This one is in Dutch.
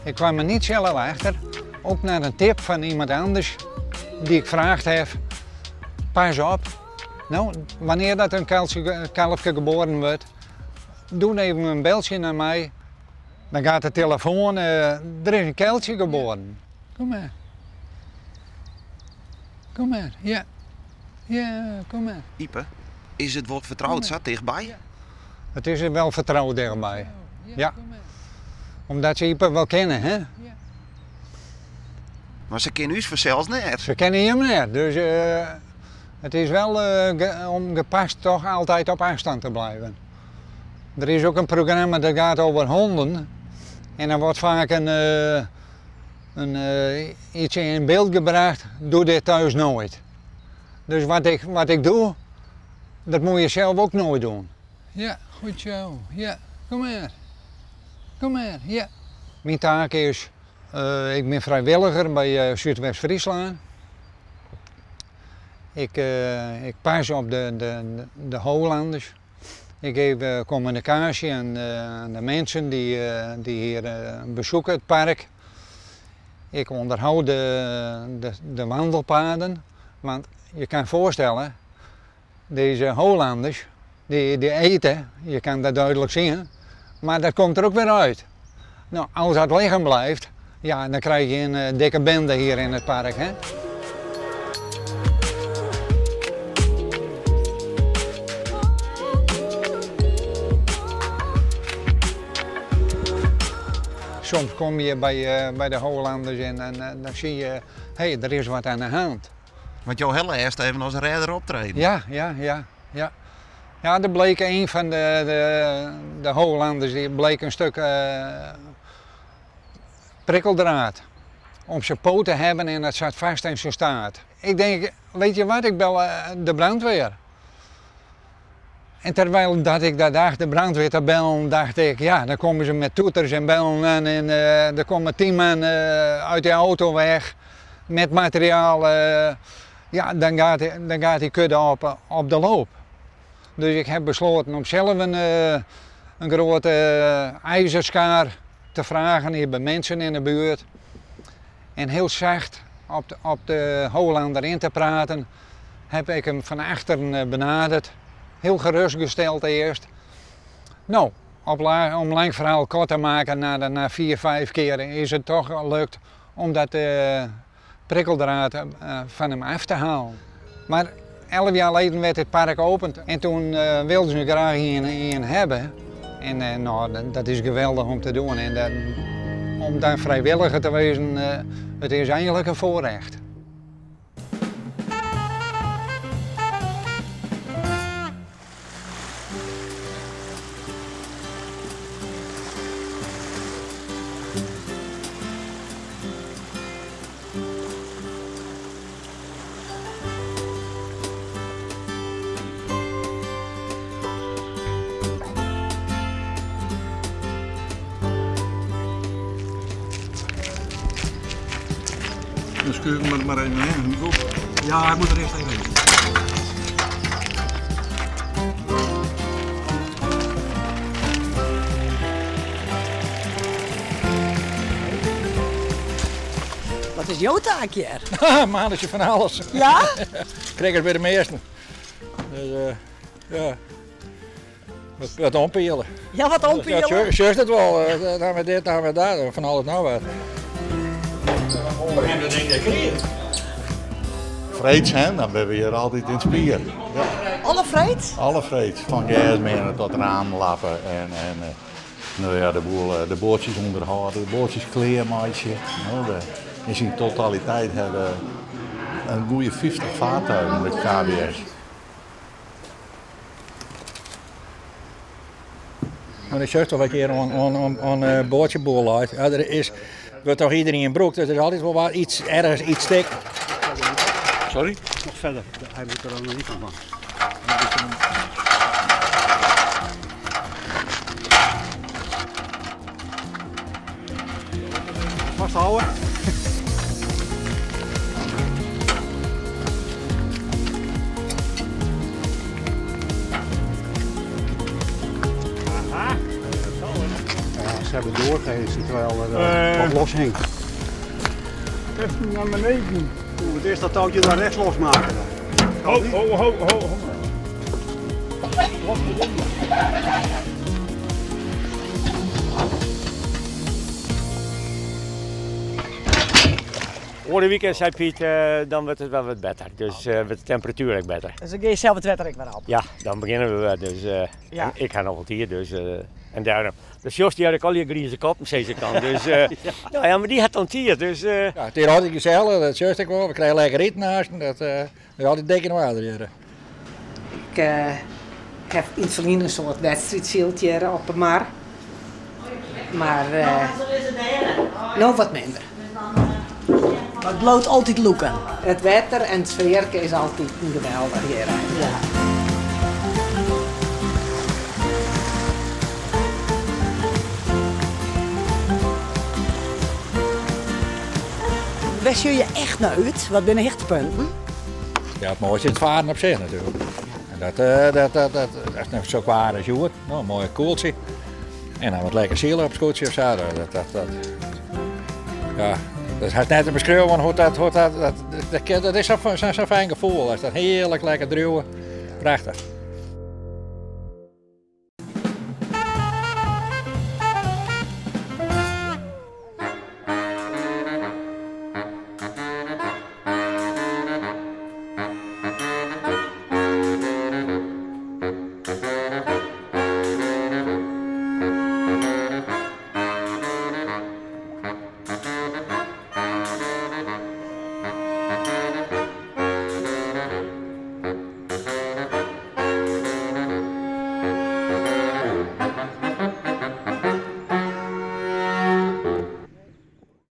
Ik kwam er niet zelf achter, ook naar een tip van iemand anders die ik gevraagd heb. Pas op, nou, wanneer dat een kalfje geboren wordt, doe even een beltje naar mij. Dan gaat de telefoon, er is een kuiltje geboren. Kom maar. Kom maar, ja. Ja, kom maar. Ipe, is het woord vertrouwd zo dichtbij? Ja. Het is er wel vertrouwd dichtbij. Ja. Omdat ze Ipe wel kennen, hè? Ja. Maar ze kennen u vanzelfs net. Ze kennen hem net, dus het is wel om gepast toch altijd op afstand te blijven. Er is ook een programma dat gaat over honden en dan wordt vaak iets in beeld gebracht, doe dit thuis nooit. Dus wat ik doe, dat moet je zelf ook nooit doen. Ja, goed zo. Ja, kom maar. Kom maar, ja. Mijn taak is, ik ben vrijwilliger bij Zuidwest-Friesland. Ik pas op de Hollanders. Ik geef communicatie aan de mensen die hier bezoeken het park. Ik onderhoud de wandelpaden. Want je kan je voorstellen, deze Hollanders, die eten, je kan dat duidelijk zien. Maar dat komt er ook weer uit. Nou, als dat liggen blijft, ja, dan krijg je een dikke bende hier in het park. Hè? Soms kom je bij de Hollanders en dan zie je, hé, er is wat aan de hand. Want jouw hele eerst even als redder optreden. Ja. Ja, er bleek een van de Hollanders, die bleek een stuk prikkeldraad om zijn poot te hebben en dat zat vast in zijn staart. Ik denk, weet je wat, ik bel de brandweer. En terwijl dat ik daar dacht de brandweer te bellen, dacht ik, ja, dan komen ze met toeters en bellen aan en er komen 10 man uit de auto weg met materiaal. Ja, dan gaat die kudde op de loop. Dus ik heb besloten om zelf een grote ijzerschaar te vragen hier bij mensen in de buurt. En heel zacht op de Hollander in te praten, heb ik hem van achteren benaderd. Heel gerustgesteld eerst. Nou, om lang verhaal kort te maken, na 4, 5 keer is het toch gelukt om dat prikkeldraad van hem af te halen. Maar 11 jaar geleden werd het park geopend en toen wilden ze graag een hebben. En nou, dat is geweldig om te doen. En om daar vrijwilliger te wezen, het is eigenlijk een voorrecht. Dan stuur ik hem maar even heen. Ja, hij moet er eerst even heen. Wat is jouw taakje er? Mannetje van alles. Ja? Krijg het bij de meesten. Dus ja, wat ompelen. Ja, wat ompelen? Ja, zus het wel. Dan we dit, dan we dat, van alles nou wat. Vreeds, hè? Dan ben we hier altijd in spier. Ja. Alle vreed? Alle vreeds. Van gasmenen tot raamlappen en nou ja, de boordjes onderhouden, de boordjes kleermaatje. Nou, in zijn totaliteit hebben een goede 50 vaartuigen met KBS. Maar ik zeg toch een keer een boordjeboel uit. Ja, wordt toch iedereen in broek, dus er is altijd wel wat iets ergens, iets stik. Sorry? Nog verder, hij moet er nog niet van. vasthouden. Ja, ze hebben doorgegeven terwijl er wat los hing. Even naar beneden. Oeh, het eerst dat touwtje daar rechts losmaken. Ho. Voor de weekend zei Piet, dan wordt het wel wat beter. Dus wordt de temperatuur ook beter. Dus dan ga je zelf het wetter ook weer op. Ja, dan beginnen we weer. Dus, Ja. ik ga nog wat hier. Dus, en daarom. Dus Jos die had ik al je grieze kop, zei kan. Dus, ja, maar die had dan hier. Dus, Ja, het had ik gezellig, dat juist ik wel. We krijgen lekker eten naast. Dat had ik dikke water hier. Ik heb in het verleden een soort wedstrijdzieltje op de mar. Maar nou wat minder. Maar het bloot altijd loeken. Het wetter en het sfeerke is altijd geweldig hier. Ja. Wist je echt naar uit? Wat zijn de hechtpunten? Ja, het mooiste is het varen op zich natuurlijk. En dat is nog zo qua als joer. Nou, een mooie koeltje. En dan wat lekker zielen op het scootje of zo. Ja, dat is net te beschrijven hoe dat is zo'n fijn gevoel. Dat is dat heerlijk lekker druwen. Prachtig.